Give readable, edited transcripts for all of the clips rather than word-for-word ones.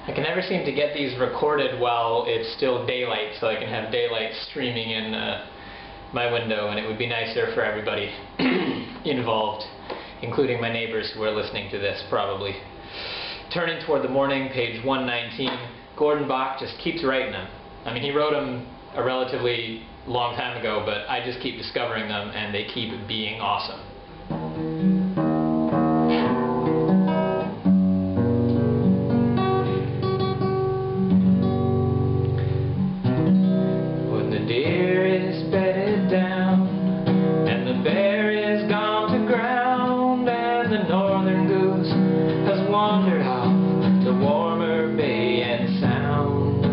I can never seem to get these recorded while it's still daylight, so I can have daylight streaming in my window, and it would be nicer for everybody involved, including my neighbors who are listening to this, probably. Turning Toward the Morning, page 119. Gordon Bok just keeps writing them. I mean, he wrote them a relatively long time ago, but I just keep discovering them, and they keep being awesome. When the deer is bedded down, and the bear is gone to ground, and the northern goose has wandered off to warmer bay and sound.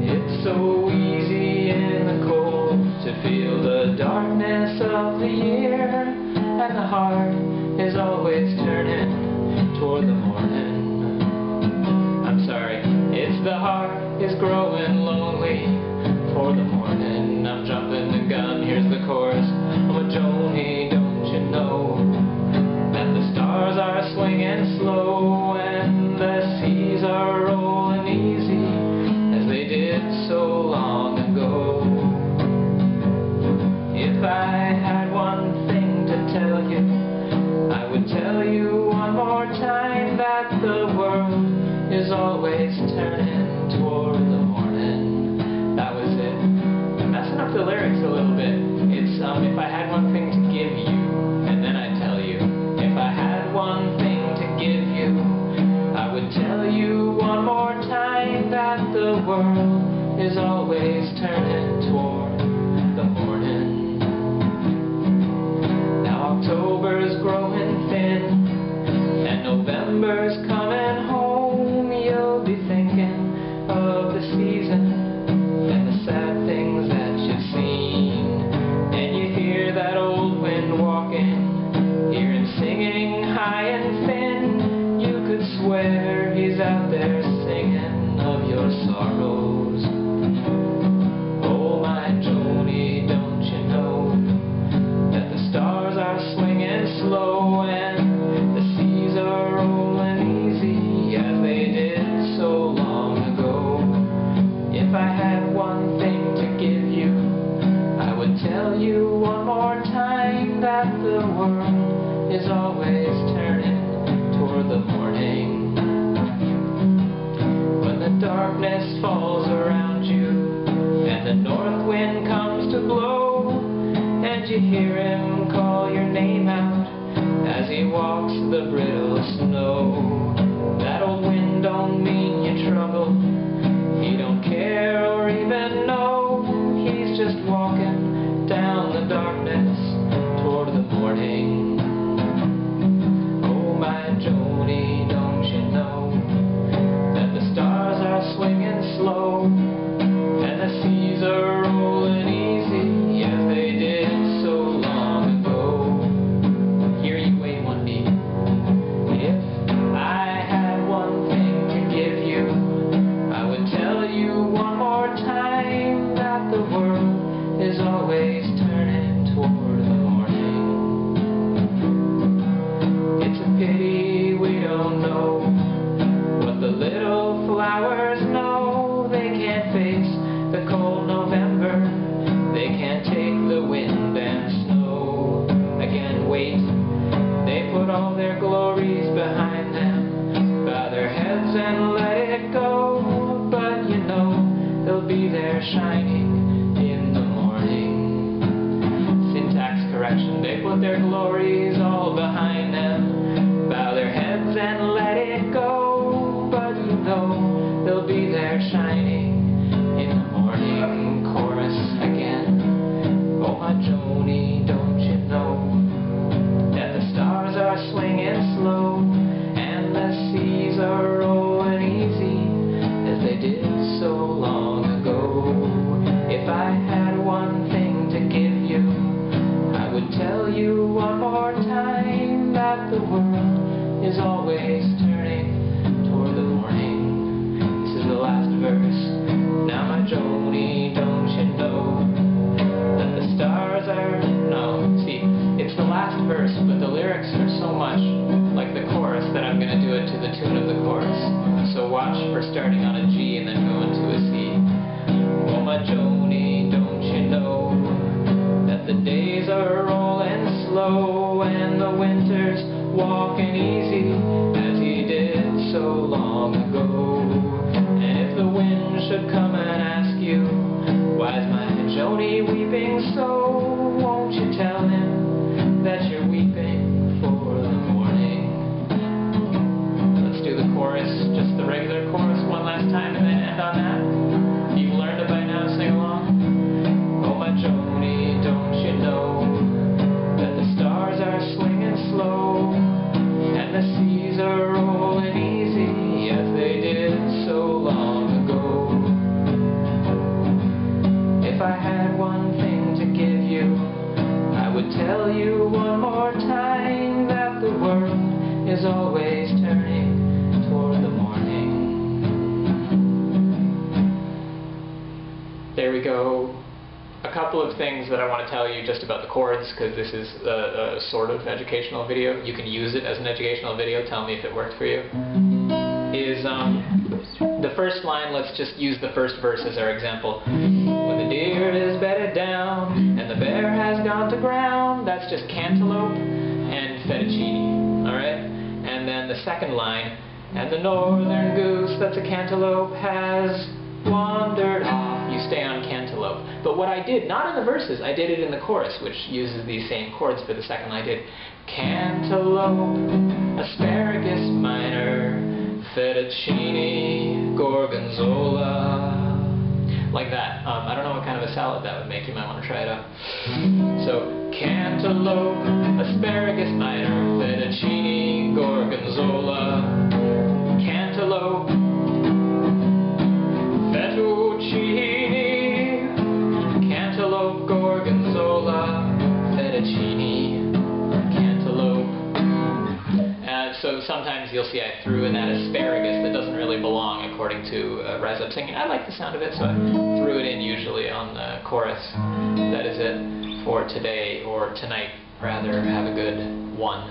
It's so easy in the cold to feel the darkness of the year, and the heart is always turning toward the morning. I'm sorry, it's the heart is growing lonely for the morning. I'm jumping the gun, here's the chorus. Oh, Joanie, don't you know that the stars are swinging slow and the seas are rolling easy as they did so long ago. If I had one thing to tell you, I would tell you one more time that the world is always turning toward the morning. That was it. I'm messing up the lyrics a little bit. It's if I had one thing to give you, and then I'd tell you. If I had one thing to give you, I would tell you one more time that the world is always turning toward the morning. Now October's growing thin, and November's coming home. You'll be thinking of the season and the sad things that you've seen, and you hear that old wind walking, hear him singing high and thin. You could swear he's out there singing of your sorrows. Oh, my Joanie, don't you know that the stars are swinging slow and the seas are rolling easy as they did so long ago. If I had one thing to give you, I would tell you one more time that the world is always turning toward the morning. When the darkness falls around you and the north wind comes to blow, and you hear him call your name out as he walks the brittle snow, that old wind don't mean you trouble. He don't care or even know. He's just walking down the darkness toward the morning. Oh, my Joanie, don't you know that the stars are swinging slow and the seas are rolling easy as they did so long ago. Here you wait one beat. If I had one thing to give you, I would tell you one more time that the world is always turning toward the morning. It's a pity we don't know what the little flowers know. They can't face the cold November, they can't take the wind and snow. Again, wait, they put all their glories behind them, bow their heads and let it go. But you know, they'll be there shining in the morning. Syntax correction, they put their glories all behind them, bow their heads and let it go. But you know, they'll be there shining in the morning. Chorus again. Oh, my Joanie, don't you know that the stars are swinging slow and the seas are rolling easy as they did so long ago. If I had one thing to give you, I would tell you one more time that the world is always turning toward the morning. This is the last verse. Now, my Joanie, don't you know that the stars are... No, see, it's the last verse, but the lyrics are so much like the chorus that I'm going to do it to the tune of the chorus. So watch for starting on a G and then going to a C. Oh my Joanie, don't you know that the days are rolling slow and the winter's walking easy as he did so long ago. And if the wind should come and ask you, why's my Joanie weeping so, won't you tell him that you're weeping for the morning? Let's do the chorus, just the regular chorus one last time and then end on that. You've learned it by now, sing along. Oh my Joanie, don't you know that the stars are swinging slow and the seas are rolling easy as they did so long ago. If I had one thing to give you, I would tell you one more time that the world is always turning toward the morning. There we go. A couple of things that I want to tell you just about the chords, because this is a sort of educational video. You can use it as an educational video. Tell me if it worked for you. Is the first line, let's just use the first verse as our example. When the deer is bedded down and the bear has gone to ground, that's just cantaloupe and fettuccine, alright? And then the second line, and the northern goose, that's a cantaloupe, has wandered off. You stay on cantaloupe. But what I did, not in the verses, I did it in the chorus, which uses these same chords for the second line. I did cantaloupe, asparagus minor, fettuccine, gorgonzola, like that. I don't know what kind of a salad that would make. You might want to try it out. So, cantaloupe, asparagus minor, fettuccine, gorgonzola, cantaloupe, fettuccine, cantaloupe, gorgonzola, fettuccine, cantaloupe. So sometimes you'll see I threw in that asparagus that doesn't really belong according to Rise Up Singing. I like the sound of it, so I threw it in usually on the chorus. That is it for today, or tonight rather. Have a good one.